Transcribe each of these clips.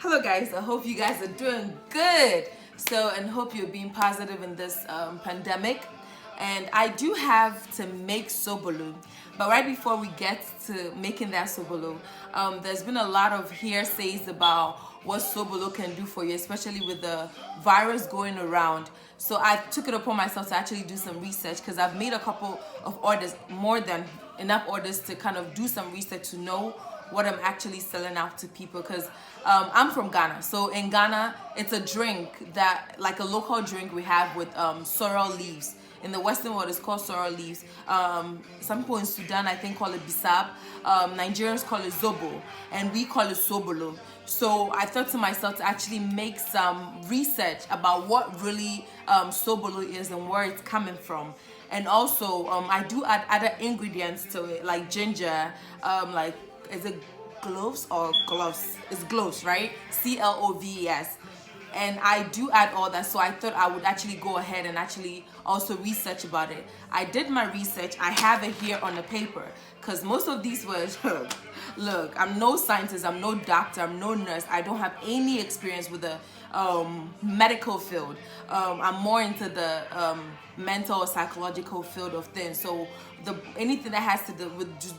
Hello guys, I hope you guys are doing good. And hope you're being positive in this pandemic. And I do have to make sobolo, but right before we get to making that sobolo, there's been a lot of hearsays about what sobolo can do for you, especially with the virus going around. So I took it upon myself to actually do some research, because I've made a couple of orders, more than enough orders to kind of do some research to know what I'm actually selling out to people, because I'm from Ghana. So in Ghana, it's a drink that, like a local drink we have with sorrel leaves. In the Western world, it's called sorrel leaves. Some people in Sudan, I think, call it Bissap. Nigerians call it Zobo, and we call it Sobolo. So I thought to myself to actually make some research about what really Sobolo is and where it's coming from. And also, I do add other ingredients to it, like ginger, is it cloves or gloves? It's cloves, right? CLOVES. And I do add all that, so I thought I would actually go ahead and actually also research about it. I did my research. I have it here on the paper, because most of these words, look, I'm no scientist, I'm no doctor, I'm no nurse. I don't have any experience with the medical field. I'm more into the mental or psychological field of things. So anything that has to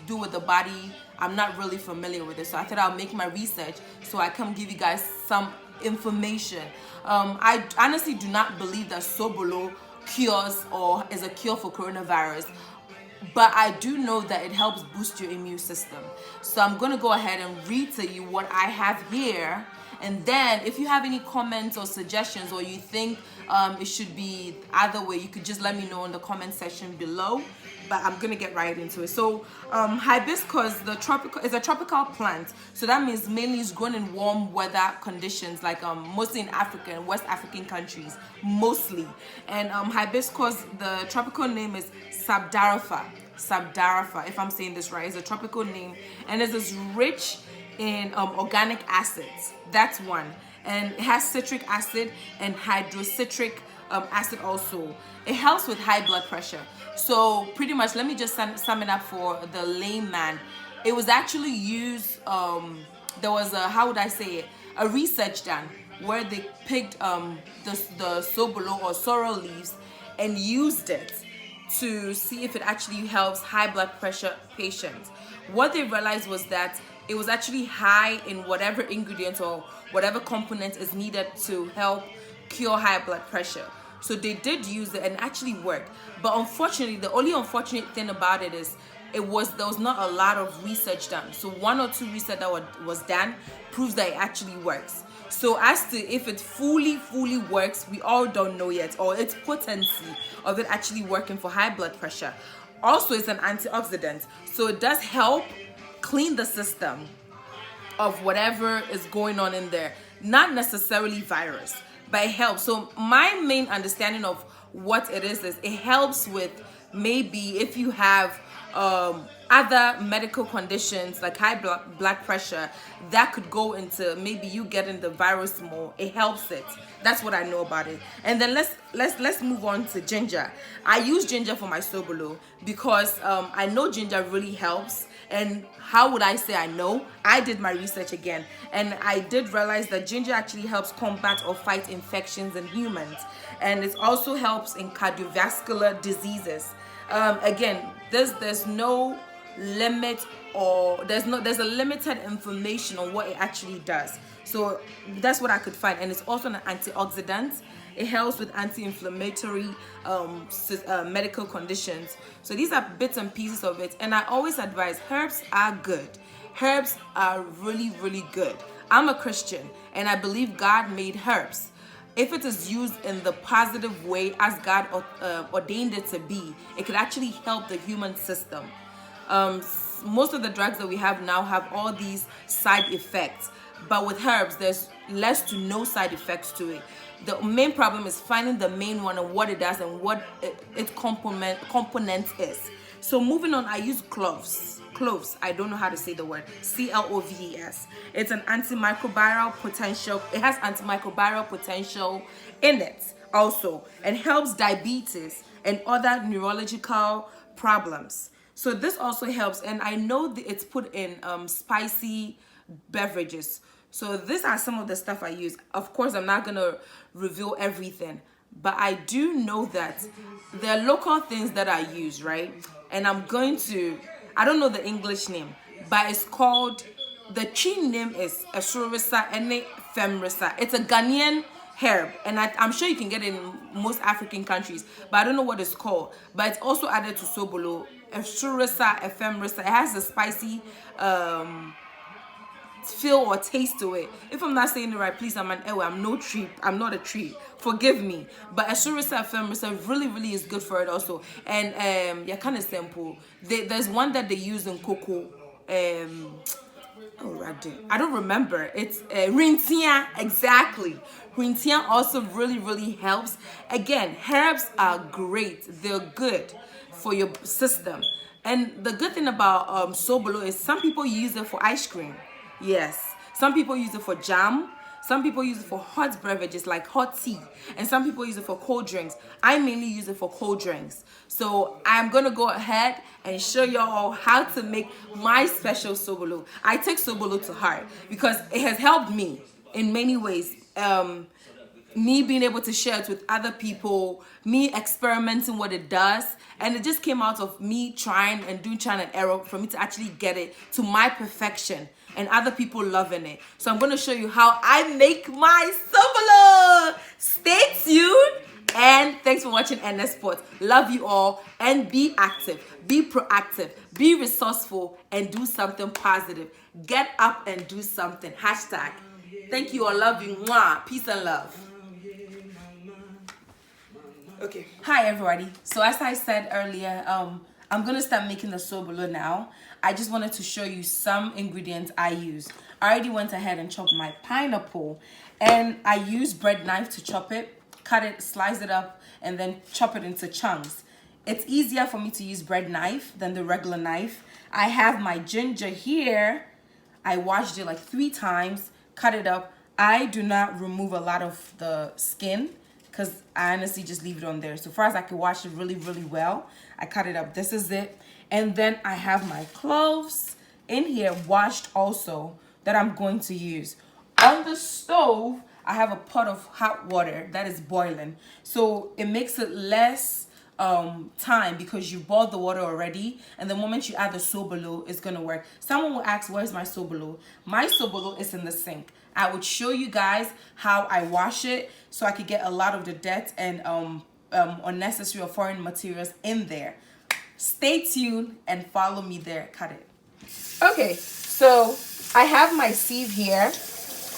do with the body, I'm not really familiar with it. So I thought I'll make my research so I come give you guys some information. I honestly do not believe that Sobolo cures or is a cure for coronavirus, but I do know that it helps boost your immune system. So I'm going to go ahead and read to you what I have here, and then if you have any comments or suggestions, or you think it should be either way, you could just let me know in the comment section below. But I'm gonna get right into it. So hibiscus, is a tropical plant. So that means mainly it's grown in warm weather conditions, like mostly in Africa and West African countries, mostly. And hibiscus, the tropical name is Sabdarafa, if I'm saying this right. It's a tropical name, and it's rich in organic acids. That's one. And it has citric acid and hydrocitric acid also. It helps with high blood pressure. So pretty much, let me just sum it up for the layman. It was actually used, there was a research done where they picked the sobolo or sorrel leaves and used it to see if it actually helps high blood pressure patients. What they realized was that it was actually high in whatever ingredient or whatever component is needed to help cure high blood pressure. So they did use it and actually worked. But unfortunately, the only unfortunate thing about it is there was not a lot of research done. So 1 or 2 research that was done proves that it actually works. So as to if it fully works, we all don't know yet, or its potency of it actually working for high blood pressure. Also, it's an antioxidant, so it does help clean the system of whatever is going on in there. Not necessarily virus, but it helps. So my main understanding of what it is it helps with maybe if you have other medical conditions like high blood pressure that could go into maybe you getting the virus more. It helps it. That's what I know about it. And then let's move on to ginger. I use ginger for my sobolo because I know ginger really helps. And how would I say I know? I did my research again, and I did realize that ginger actually helps combat or fight infections in humans, and it also helps in cardiovascular diseases. Again, there's no limit, or there's a limited information on what it actually does. So that's what I could find, and it's also an antioxidant. It helps with anti-inflammatory medical conditions. So these are bits and pieces of it. And I always advise, herbs are good. Herbs are really good. I'm a Christian, and I believe God made herbs. If it is used in the positive way as God ordained it to be, it could actually help the human system. Most of the drugs that we have now have all these side effects. But with herbs, there's less to no side effects to it. The main problem is finding the main one and what it does and what its component is. So moving on, I use cloves. I don't know how to say the word. CLOVES. It's an antimicrobial potential. It has antimicrobial potential in it also, and helps diabetes and other neurological problems. So this also helps, and I know that it's put in spicy beverages. So these are some of the stuff I use. Of course, I'm not gonna reveal everything, but I do know that there are local things that I use, right? And I'm going to, I don't know the English name, but it's called, the Chi name is Esurisa Ene Femrisa. It's a Ghanaian herb, and I'm sure you can get it in most African countries, but I don't know what it's called. But it's also added to Sobolo. Esurisa Ephemerisa. It has a spicy feel or taste to it. If I'm not saying it right, please, I'm not a tree, forgive me. But Esurisa Ephemerisa really is good for it also. And yeah, kind of simple. There's one that they use in cocoa. Oh, I don't remember. It's Rintia, exactly. Rintia also really helps. Again, herbs are great. They're good for your system. And the good thing about Sobolo is some people use it for ice cream. Yes. Some people use it for jam. Some people use it for hot beverages like hot tea. And some people use it for cold drinks. I mainly use it for cold drinks. So I'm going to go ahead and show y'all how to make my special Sobolo. I take Sobolo to heart because it has helped me in many ways. Me being able to share it with other people, me experimenting what it does, and it just came out of me trying and error for me to actually get it to my perfection and other people loving it. So I'm going to show you how I make my Sobolo. Stay tuned, and thanks for watching NS Sports. Love you all, and be active, be proactive, be resourceful, and do something positive. Get up and do something. Hashtag. Thank you all. Love you. Mwah. Peace and love. Okay. Hi everybody. So as I said earlier, I'm gonna start making the Sobolo now. I just wanted to show you some ingredients I use. I already went ahead and chopped my pineapple, and I use bread knife to chop it, cut it, slice it up, and then chop it into chunks. It's easier for me to use bread knife than the regular knife. I have my ginger here. I washed it like 3 times, cut it up. I do not remove a lot of the skin, because I honestly just leave it on there. So far as I can wash it really well, I cut it up. This is it. And then I have my cloves in here washed also that I'm going to use. On the stove, I have a pot of hot water that is boiling. So it makes it less time because you boiled the water already, and the moment you add the Sobolo, it's gonna work. Someone will ask, where's my Sobolo? My Sobolo is in the sink. I would show you guys how I wash it so I could get a lot of the dirt and unnecessary or foreign materials in there. Stay tuned and follow me there. Cut it. Okay, so I have my sieve here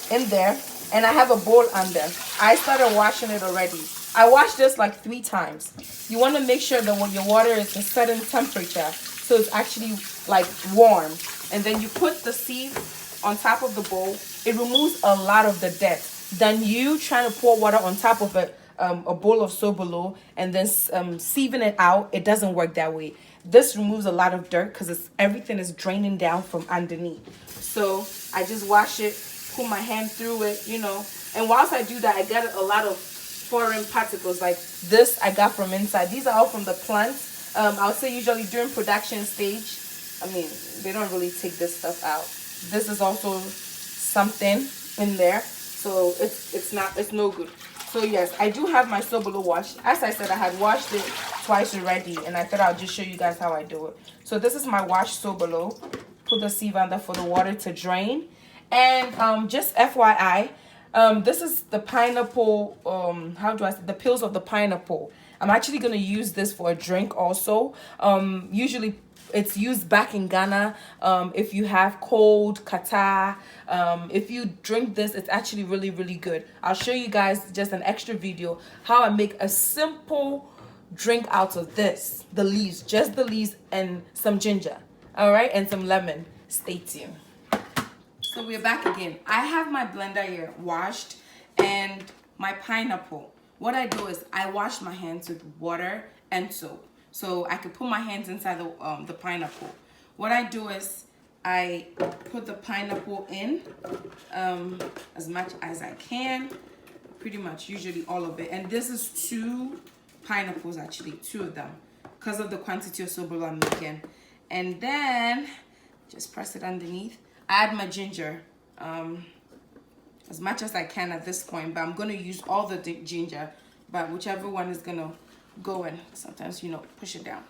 in there, and I have a bowl under. I started washing it already. I washed this like 3 times. You want to make sure that when your water is a certain temperature, so it's actually like warm. And then you put the sieve on top of the bowl. It removes a lot of the dirt than you trying to pour water on top of a bowl of Sobolo and then sieving it out. It doesn't work that way. This removes a lot of dirt because everything is draining down from underneath. So I just wash it, put my hand through it, you know. And whilst I do that, I get a lot of foreign particles like this I got from inside. These are all from the plants. I would say usually during production stage, I mean, they don't really take this stuff out. This is also something in there, so it's no good. So yes, I do have my Sobolo washed. As I said, I had washed it twice already, and I thought I'll just show you guys how I do it. So this is my washed Sobolo. Put the sieve under for the water to drain. And just FYI, this is the pineapple, how do I say, the peels of the pineapple. I'm actually going to use this for a drink also. Usually it's used back in Ghana if you have cold, catarrh. If you drink this, it's actually really good. I'll show you guys just an extra video how I make a simple drink out of this. The leaves, just the leaves and some ginger. All right, and some lemon. Stay tuned. So we're back again. I have my blender here washed and my pineapple. What I do is I wash my hands with water and soap, so I can put my hands inside the pineapple. What I do is I put the pineapple in as much as I can, pretty much, usually all of it. And this is 2 pineapples, actually 2 of them, because of the quantity of Sobolo I'm making. And then just press it underneath. I add my ginger. as much as I can at this point, but I'm going to use all the ginger, but whichever one is going to go in. Sometimes, you know, push it down.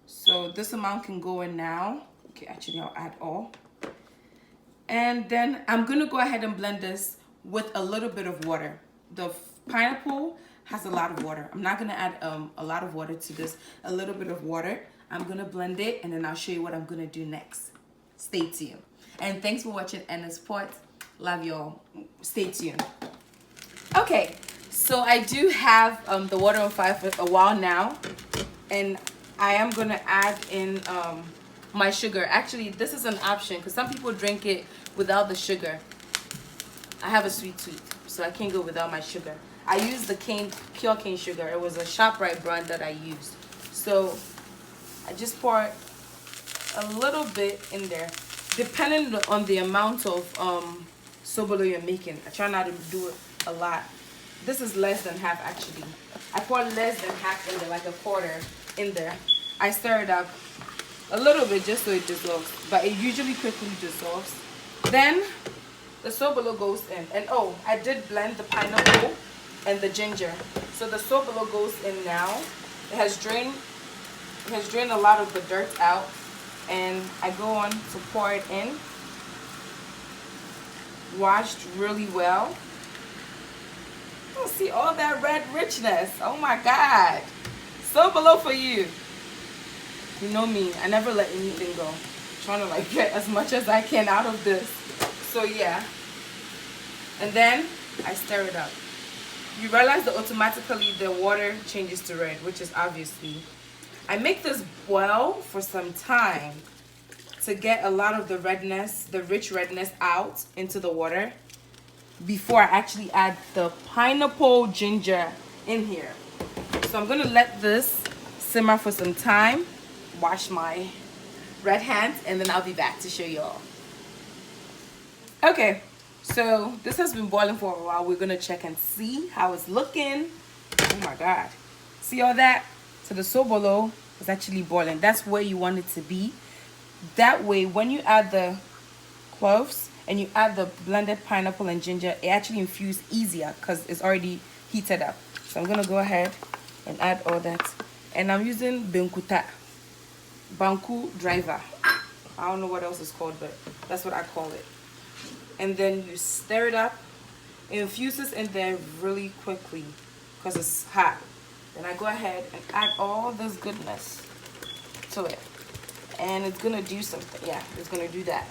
So this amount can go in now. Okay, actually I'll add all. And then I'm going to go ahead and blend this with a little bit of water. The pineapple has a lot of water. I'm not going to add a lot of water to this. A little bit of water. I'm going to blend it, and then I'll show you what I'm going to do next. Stay tuned. And thanks for watching Anna's Pot. Love y'all. Stay tuned. Okay, so I do have the water on fire for a while now, and I am going to add in my sugar. Actually, this is an option because some people drink it without the sugar. I have a sweet tooth, so I can't go without my sugar. I use the pure cane sugar. It was a ShopRite brand that I used. So I just pour a little bit in there, depending on the amount of sobolo you're making. I try not to do it a lot. This is less than half actually. I pour less than half in there, like a quarter in there. I stir it up a little bit just so it dissolves, but it usually quickly dissolves. Then the sobolo goes in, and oh, I did blend the pineapple and the ginger. So the sobolo goes in now. It has drained a lot of the dirt out, and I go on to pour it in. Washed really well. Oh, see all that red richness. Oh my God. Sobolo for you. You know me, I never let anything go. I'm trying to like get as much as I can out of this. So yeah. And then I stir it up. You realize that automatically the water changes to red, which is obviously. I make this boil for some time to get a lot of the redness, the rich redness out into the water before I actually add the pineapple ginger in here. So I'm gonna let this simmer for some time, wash my red hands, and then I'll be back to show y'all. Okay, so this has been boiling for a while. We're gonna check and see how it's looking. Oh my God, see all that? So the sobolo is actually boiling. That's where you want it to be. That way, when you add the cloves and you add the blended pineapple and ginger, it actually infuses easier because it's already heated up. So I'm gonna go ahead and add all that. And I'm using benkuta, banku driver. I don't know what else it's called, but that's what I call it. And then you stir it up. It infuses in there really quickly because it's hot. Then I go ahead and add all this goodness to it. And it's gonna do something. Yeah, it's gonna do that.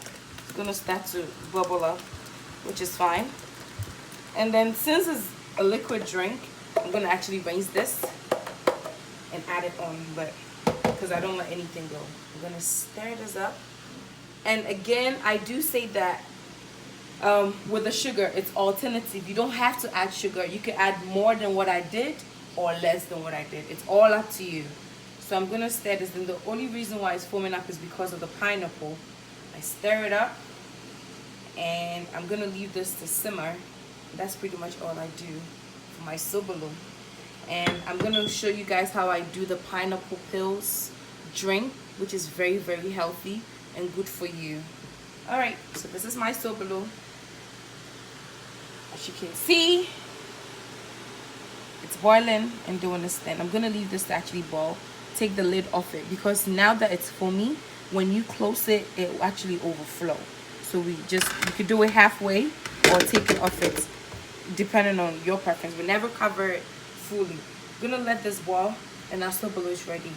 It's gonna start to bubble up, which is fine. And then since it's a liquid drink, I'm gonna actually rinse this and add it on, but because I don't let anything go. I'm gonna stir this up. And again, I do say that with the sugar, it's alternative. You don't have to add sugar. You can add more than what I did or less than what I did. It's all up to you. So I'm gonna stir this, and the only reason why it's foaming up is because of the pineapple. I stir it up, and I'm gonna leave this to simmer. That's pretty much all I do for my sobolo. And I'm gonna show you guys how I do the pineapple pills drink, which is very, very healthy and good for you. All right, so this is my sobolo. As you can see, it's boiling and doing this thing. I'm gonna leave this to actually boil. Take the lid off it, because now that it's foamy, when you close it, it will actually overflow. So you could do it halfway or take it off it, depending on your preference, but never cover it fully. I'm gonna let this boil, and our sobolo is ready.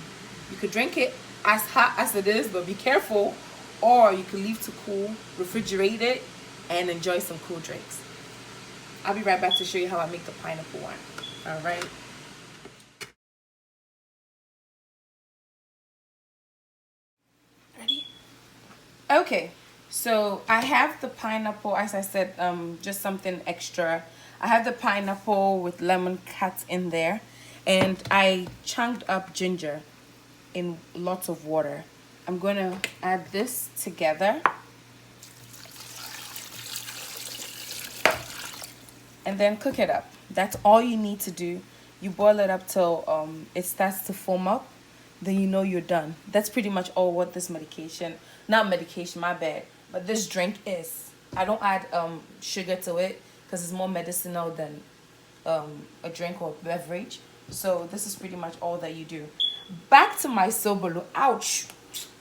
You could drink it as hot as it is, but be careful, or you can leave to cool, refrigerate it, and enjoy some cool drinks. I'll be right back to show you how I make the pineapple one. All right. Ready? Okay, so I have the pineapple, as I said, just something extra. I have the pineapple with lemon cut in there, and I chunked up ginger in lots of water. I'm gonna add this together, and then cook it up. That's all you need to do. You boil it up till it starts to foam up, then you know you're done. That's pretty much all what this medication, not medication, my bad, but this drink is. I don't add sugar to it because it's more medicinal than a drink or beverage. So this is pretty much all that you do. Back to my Sobolo. Ouch,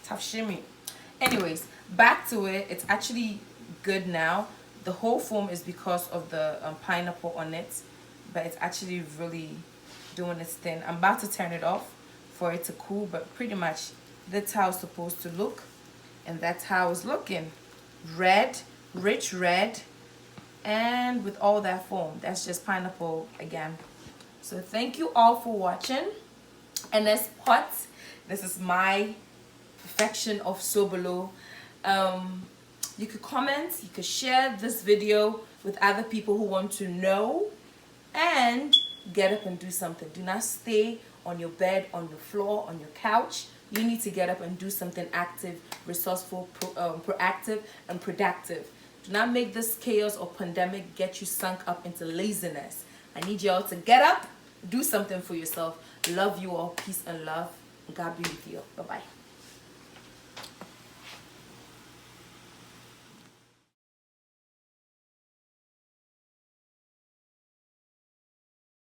tough shimmy. Anyways, back to it. It's actually good now. The whole foam is because of the pineapple on it, but it's actually really doing its thing. I'm about to turn it off for it to cool, but pretty much that's how it's supposed to look, and that's how it's looking. Red, rich red, and with all that foam. That's just pineapple again. So thank you all for watching. And as pot, this is my perfection of Sobolo. You could comment, you could share this video with other people who want to know, and get up and do something. Do not stay on your bed, on your floor, on your couch. You need to get up and do something active, resourceful, proactive, and productive. Do not make this chaos or pandemic get you sunk up into laziness. I need y'all to get up, do something for yourself. Love you all. Peace and love. God be with you. Bye-bye.